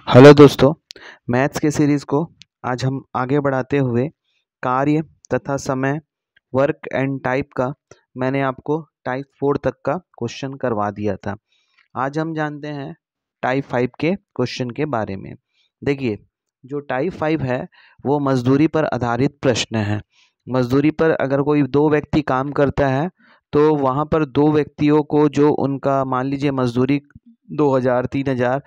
Hello दोस्तों, maths के series को आज हम आगे बढ़ाते हुए कार्य तथा समय, वर्क एंड टाइप का मैंने आपको टाइप 4 तक का क्वेश्चन करवा दिया था। आज हम जानते हैं टाइप 5 के क्वेश्चन के बारे में। देखिए, जो टाइप 5 है वो मजदूरी पर आधारित प्रश्न है। मजदूरी पर अगर कोई दो व्यक्ति काम करता है तो वहाँ पर दो व्यक्तियों को जो उनका मान लीजिए मजदूरी 2000 3000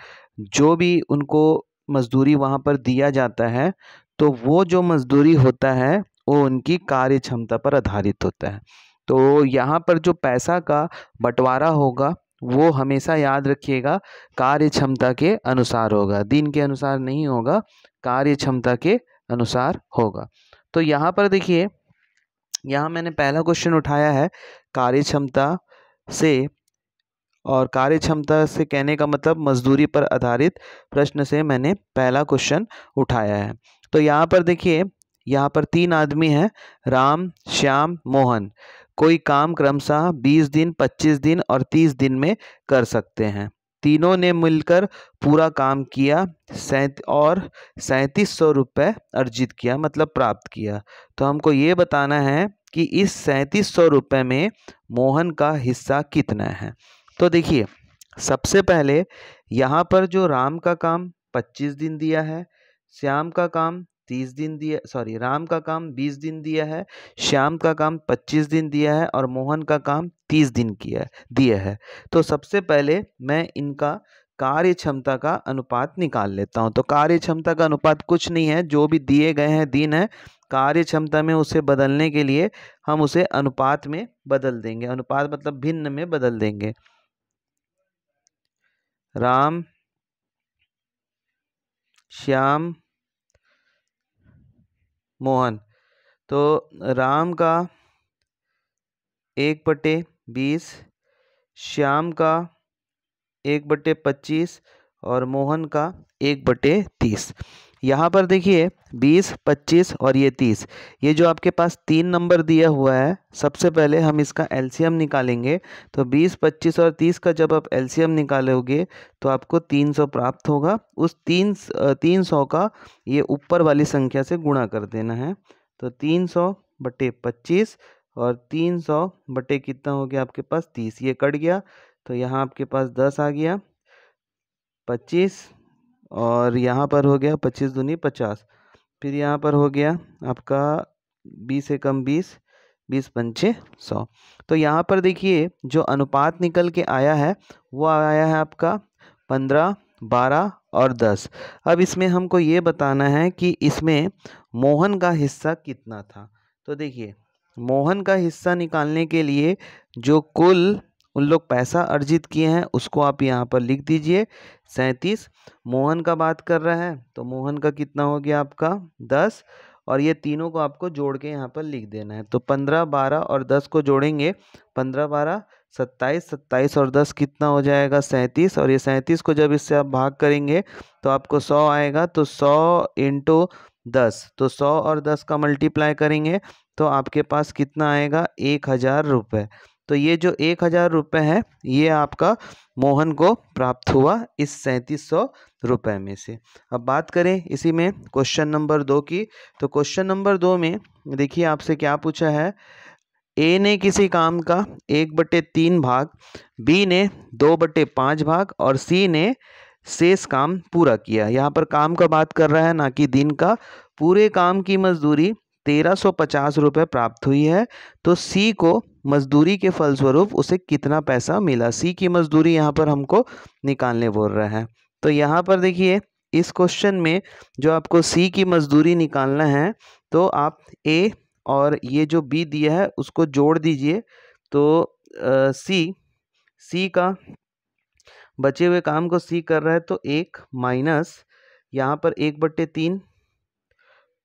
जो भी उनको मजदूरी वहाँ पर दिया जाता है, तो वो जो मजदूरी होता है वो उनकी कार्य क्षमता पर आधारित होता है। तो यहाँ पर जो पैसा का बंटवारा होगा वो हमेशा याद रखिएगा कार्य क्षमता के अनुसार होगा, दिन के अनुसार नहीं होगा, कार्य क्षमता के अनुसार होगा। तो यहाँ पर देखिए, यहाँ मैंने पहला क्वेश्चन उठाया है कार्य क्षमता से, और कार्य क्षमता से कहने का मतलब मजदूरी पर आधारित प्रश्न से मैंने पहला क्वेश्चन उठाया है। तो यहाँ पर देखिए, यहाँ पर 3 आदमी हैं, राम, श्याम, मोहन। कोई काम क्रमशः 20 दिन, 25 दिन और 30 दिन में कर सकते हैं। तीनों ने मिलकर पूरा काम किया और 3700 रुपये अर्जित किया, मतलब प्राप्त किया। तो हमको ये बताना है कि इस 3700 रुपये में मोहन का हिस्सा कितना है। तो देखिए, सबसे पहले यहाँ पर जो राम का काम 25 दिन दिया है, श्याम का काम 30 दिन दिया, राम का काम 20 दिन दिया है, श्याम का काम 25 दिन दिया है और मोहन का काम 30 दिन दिया है। तो सबसे पहले मैं इनका कार्य क्षमता का अनुपात निकाल लेता हूँ। तो कार्य क्षमता का अनुपात कुछ नहीं है, जो भी दिए गए हैं दिन है, कार्य क्षमता में उसे बदलने के लिए हम उसे अनुपात में बदल देंगे। अनुपात मतलब भिन्न में बदल देंगे। राम, श्याम, मोहन। तो राम का 1/20, श्याम का 1/25 और मोहन का 1/30। यहाँ पर देखिए 20, 25 और ये 30, ये जो आपके पास 3 नंबर दिया हुआ है, सबसे पहले हम इसका एलसीएम निकालेंगे। तो 20, 25 और 30 का जब आप एलसीएम निकालोगे तो आपको 300 प्राप्त होगा। उस 300 का ये ऊपर वाली संख्या से गुणा कर देना है। तो 300/25 और 300 बटे कितना हो गया आपके पास 30, ये कट गया। तो यहाँ आपके पास 10 आ गया, 25 और यहाँ पर हो गया 25 दूनी 50, फिर यहाँ पर हो गया आपका 20 एकम 20, 20 पंचे 100। तो यहाँ पर देखिए जो अनुपात निकल के आया है वो आया है आपका 15, 12 और 10। अब इसमें हमको ये बताना है कि इसमें मोहन का हिस्सा कितना था। तो देखिए, मोहन का हिस्सा निकालने के लिए जो कुल उन लोग पैसा अर्जित किए हैं उसको आप यहाँ पर लिख दीजिए 37। मोहन का बात कर रहा है तो मोहन का कितना हो गया आपका 10, और ये तीनों को आपको जोड़ के यहाँ पर लिख देना है। तो 15, 12 और 10 को जोड़ेंगे, 15, 12, 27, 27 और 10 कितना हो जाएगा 37, और ये 37 को जब इससे आप भाग करेंगे तो आपको 100 आएगा। तो 100 इंटू 10, तो 100 और 10 का मल्टीप्लाई करेंगे तो आपके पास कितना आएगा 1000 रुपये। तो ये जो 1000 रुपये है ये आपका मोहन को प्राप्त हुआ इस 3700 रुपये में से। अब बात करें इसी में क्वेश्चन नंबर 2 की। तो क्वेश्चन नंबर 2 में देखिए आपसे क्या पूछा है। ए ने किसी काम का 1/3 भाग, बी ने 2/5 भाग और सी ने शेष काम पूरा किया। यहाँ पर काम का बात कर रहा है ना कि दिन का। पूरे काम की मजदूरी 1350 रुपये प्राप्त हुई है। तो सी को मजदूरी के फलस्वरूप उसे कितना पैसा मिला, सी की मजदूरी यहाँ पर हमको निकालने बोल रहा है। तो यहाँ पर देखिए इस क्वेश्चन में जो आपको सी की मजदूरी निकालना है तो आप ए और ये जो बी दिया है उसको जोड़ दीजिए। तो सी का बचे हुए काम को सी कर रहा है तो 1 माइनस यहाँ पर 1/3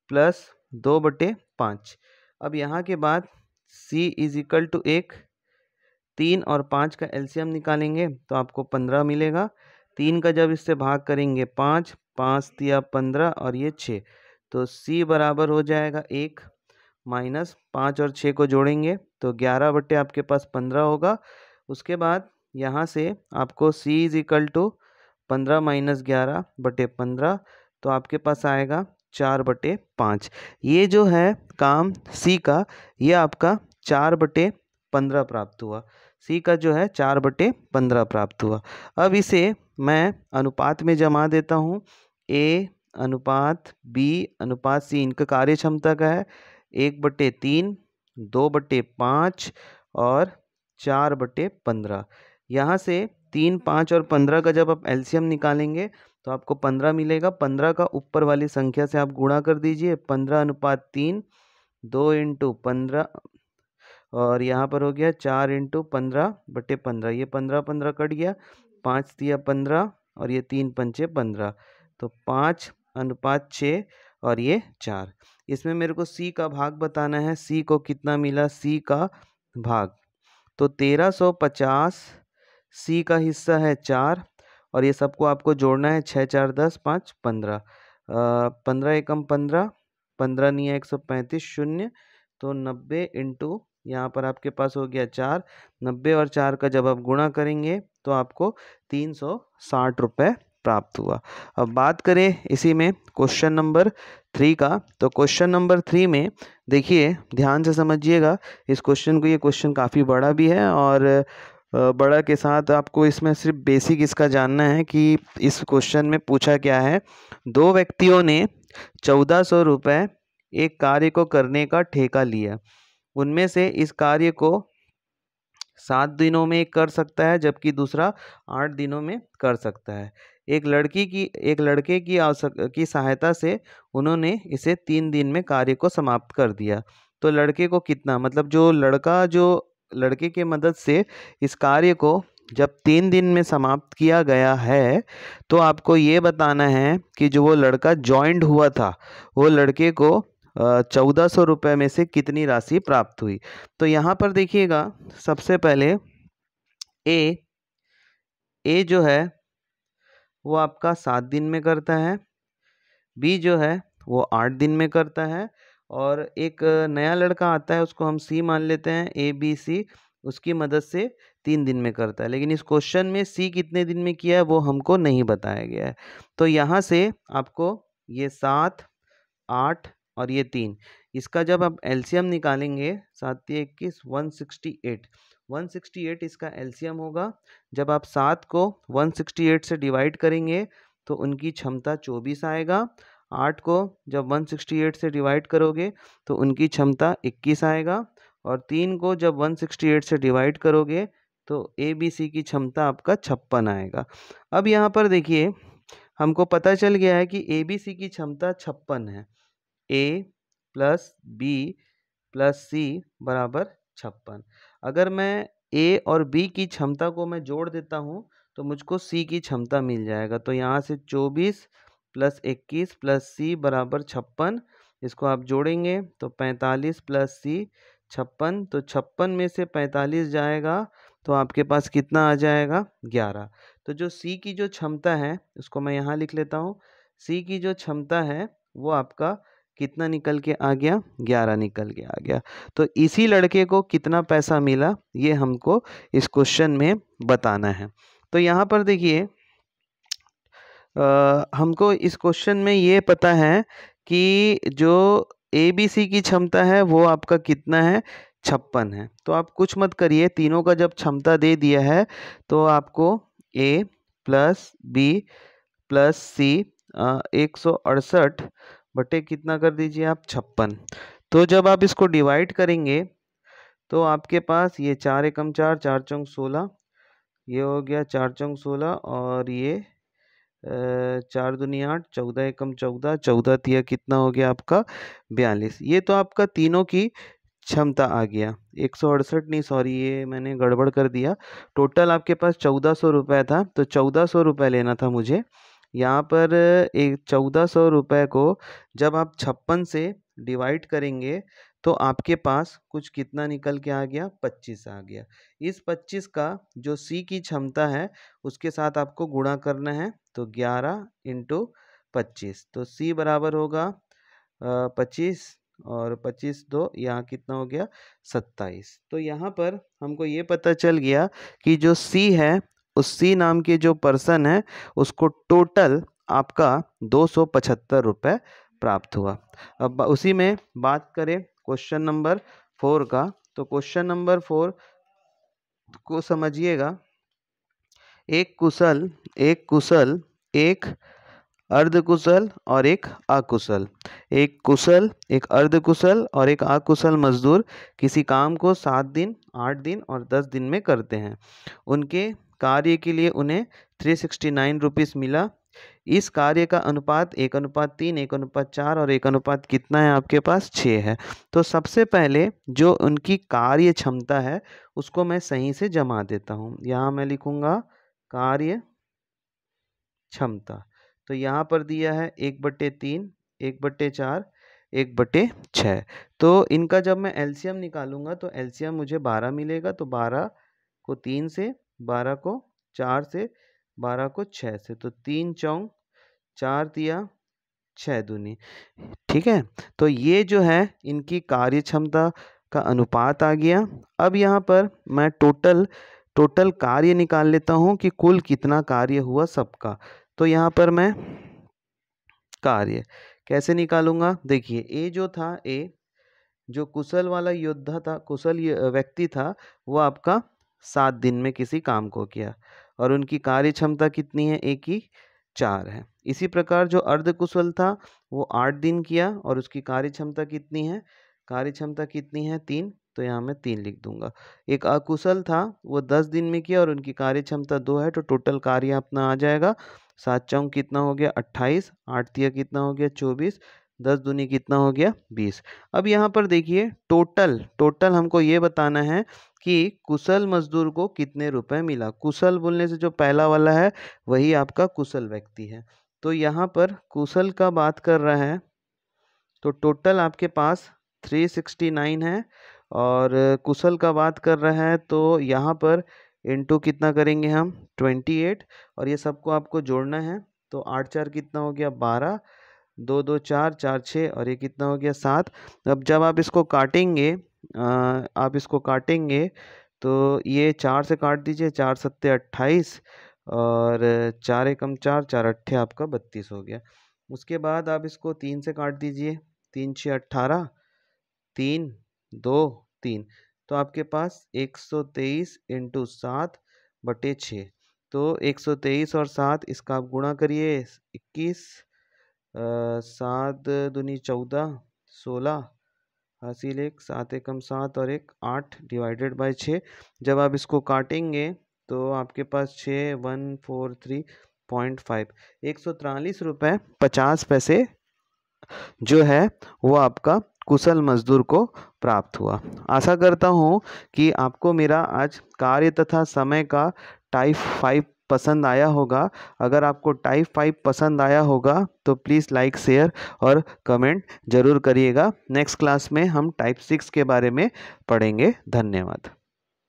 प्लस 2/5। अब यहाँ के बाद c इज इक्वल टू 1, 3 और 5 का एलसीएम निकालेंगे तो आपको 15 मिलेगा। 3 का जब इससे भाग करेंगे 5, 5 दिया 15 और ये 6, तो c बराबर हो जाएगा 1 माइनस 5 और 6 को जोड़ेंगे तो 11 बटे आपके पास 15 होगा। उसके बाद यहाँ से आपको c is equal to 15 minus 11/15, तो आपके पास आएगा 4/5। ये जो है काम सी का, ये आपका 4/15 प्राप्त हुआ। सी का जो है 4/15 प्राप्त हुआ। अब इसे मैं अनुपात में जमा देता हूँ। ए अनुपात बी अनुपात सी इनका कार्य क्षमता का है 1/3, 2/5 और 4/15। यहाँ से 3, 5 और 15 का जब आप एलसीएम निकालेंगे तो आपको 15 मिलेगा। 15 का ऊपर वाली संख्या से आप गुणा कर दीजिए। 15/3, 2 × 15 और यहाँ पर हो गया 4 × 15/15। ये 15 कट गया, 5 तिया 15 और ये 3 पंचे 15, तो 5/6 और ये 4। इसमें मेरे को सी का भाग बताना है। सी को कितना मिला? सी का भाग तो 1350, सी का हिस्सा है 4 और ये सबको आपको जोड़ना है। 6 4 10 5 15, 15 एकम 15, 15 नहीं है 135 शून्य, तो 90 इंटू यहाँ पर आपके पास हो गया 4। 90 और 4 का जब आप गुणा करेंगे तो आपको 360 रुपये प्राप्त हुआ। अब बात करें इसी में क्वेश्चन नंबर 3 का, तो क्वेश्चन नंबर 3 में देखिए ध्यान से समझिएगा इस क्वेश्चन को। ये क्वेश्चन काफ़ी बड़ा भी है और बड़ा के साथ आपको इसमें सिर्फ बेसिक इसका जानना है कि इस क्वेश्चन में पूछा क्या है। दो व्यक्तियों ने 1400 रुपये एक कार्य को करने का ठेका लिया। उनमें से इस कार्य को 7 दिनों में कर सकता है जबकि दूसरा 8 दिनों में कर सकता है। एक लड़के की सहायता से उन्होंने इसे 3 दिन में कार्य को समाप्त कर दिया। तो लड़के को कितना, मतलब जो लड़के के मदद से इस कार्य को जब 3 दिन में समाप्त किया गया है, तो आपको ये बताना है कि जो वो लड़का ज्वाइंट हुआ था, वो लड़के को 1400 रुपये में से कितनी राशि प्राप्त हुई। तो यहाँ पर देखिएगा सबसे पहले ए जो है वो आपका 7 दिन में करता है, बी जो है वो 8 दिन में करता है और एक नया लड़का आता है उसको हम सी मान लेते हैं, ABC, उसकी मदद से 3 दिन में करता है। लेकिन इस क्वेश्चन में सी कितने दिन में किया है वो हमको नहीं बताया गया है। तो यहाँ से आपको ये 7, 8 और ये 3, इसका जब आप एलसीएम निकालेंगे 7 21 168, 168 इसका एलसीएम होगा। जब आप 7 को 168 से डिवाइड करेंगे तो उनकी क्षमता 24 आएगा। 8 को जब 168 से डिवाइड करोगे तो उनकी क्षमता 21 आएगा और 3 को जब 168 से डिवाइड करोगे तो ABC की क्षमता आपका 56 आएगा। अब यहाँ पर देखिए हमको पता चल गया है कि ABC की क्षमता 56 है। A + B + C = 56। अगर मैं A और B की क्षमता को मैं जोड़ देता हूँ तो मुझको C की क्षमता मिल जाएगा। तो यहाँ से 24 + 21 + C = 56। इसको आप जोड़ेंगे तो 45 + C 56, तो 56 में से 45 जाएगा तो आपके पास कितना आ जाएगा? 11। तो जो C की जो क्षमता है उसको मैं यहाँ लिख लेता हूँ। C की जो क्षमता है वो आपका कितना निकल के आ गया? 11 निकल के आ गया। तो इसी लड़के को कितना पैसा मिला ये हमको इस क्वेश्चन में बताना है। तो यहाँ पर देखिए हमको इस क्वेश्चन में ये पता है कि जो ABC की क्षमता है वो आपका कितना है? 56 है। तो आप कुछ मत करिए, तीनों का जब क्षमता दे दिया है तो आपको A + B + C 168 बटे कितना कर दीजिए आप? 56। तो जब आप इसको डिवाइड करेंगे तो आपके पास ये 4 एकम 4, 4 चौक 16, ये हो गया 4 चौक 16 और ये 4 दूनी 8, 14 एकम 14, 14 तिया कितना हो गया आपका? 42। ये तो आपका तीनों की क्षमता आ गया। 168 नहीं, सॉरी ये मैंने गड़बड़ कर दिया। टोटल आपके पास 1400 रुपये था, तो 1400 रुपये लेना था मुझे। यहाँ पर एक 1400 रुपये को जब आप 56 से डिवाइड करेंगे तो आपके पास कुछ कितना निकल के आ गया? 25 आ गया। इस 25 का जो C की क्षमता है उसके साथ आपको गुणा करना है, तो 11 × 25, तो C बराबर होगा 25 और 25 2 यहाँ कितना हो गया? 27। तो यहाँ पर हमको ये पता चल गया कि जो C है उसी नाम के जो पर्सन है उसको टोटल आपका 275 रुपये प्राप्त हुआ। अब उसी में बात करें क्वेश्चन नंबर 4 का, तो क्वेश्चन नंबर 4 को समझिएगा। एक कुशल, एक अर्धकुशल और एक अकुशल। एक कुशल, एक अर्धकुशल और एक अकुशल मजदूर किसी काम को 7 दिन, 8 दिन और 10 दिन में करते हैं। उनके कार्य के लिए उन्हें 369 रुपीस मिला। इस कार्य का अनुपात 1:3, 1:4 और 1 कितना है आपके पास 6 है। तो सबसे पहले जो उनकी कार्य क्षमता है उसको मैं सही से जमा देता हूँ। यहाँ मैं लिखूँगा कार्य क्षमता। तो यहाँ पर दिया है 1/3, 1/4, 1/6। तो इनका जब मैं एलसीएम निकालूंगा तो एलसीएम मुझे 12 मिलेगा। तो 12 को 3 से, 12 को 4 से, 12 को 6 से, तो 3 चौंग 4 तिया 6 दूनी। ठीक है, तो ये जो है इनकी कार्य क्षमता का अनुपात आ गया। अब यहाँ पर मैं टोटल कार्य निकाल लेता हूँ कि कुल कितना कार्य हुआ सबका। तो यहाँ पर मैं कार्य कैसे निकालूंगा, देखिए ए जो था, ए जो कुशल वाला योद्धा था, कुशल व्यक्ति था, वो आपका 7 दिन में किसी काम को किया और उनकी कार्य क्षमता कितनी है, ए की 4 है। इसी प्रकार जो अर्धकुशल था वो 8 दिन किया और उसकी कार्य क्षमता कितनी है, कार्य क्षमता कितनी है 3, तो यहाँ मैं 3 लिख दूंगा। एक अकुशल था वो 10 दिन में किया और उनकी कार्य क्षमता 2 है। तो टोटल कार्य अपना आ जाएगा 7 चौंग कितना हो गया 28, 8 तिया कितना हो गया 24, 10 दूनी कितना हो गया 20। अब यहाँ पर देखिए टोटल हमको ये बताना है कि कुशल मजदूर को कितने रुपए मिला। कुशल बोलने से जो पहला वाला है वही आपका कुशल व्यक्ति है। तो यहाँ पर कुशल का बात कर रहा है तो टोटल आपके पास 369 है और कुशल का बात कर रहा है तो यहाँ पर इनटू कितना करेंगे हम 28 और ये सबको आपको जोड़ना है। तो 8 4 कितना हो गया 12, 2 2 4 4 6 और ये कितना हो गया 7। अब जब आप इसको काटेंगे तो ये 4 से काट दीजिए, 4 7 28 और 4 एकम 4, 4 अट्ठे आपका 32 हो गया। उसके बाद आप इसको 3 से काट दीजिए, 3 6 18, 3 2 3, तो आपके पास 123 × 7/6। तो 123 और 7 इसका आप गुणा करिए 21, 7 दूनी 14, 16 हासिल 1, 7 एकम 7 और 1 8 / 6। जब आप इसको काटेंगे तो आपके पास 6143.5 143 रुपये 50 पैसे जो है वो आपका कुशल मजदूर को प्राप्त हुआ। आशा करता हूँ कि आपको मेरा आज कार्य तथा समय का टाइप 5 पसंद आया होगा। अगर आपको टाइप 5 पसंद आया होगा तो प्लीज़ लाइक, शेयर और कमेंट ज़रूर करिएगा। नेक्स्ट क्लास में हम टाइप 6 के बारे में पढ़ेंगे। धन्यवाद।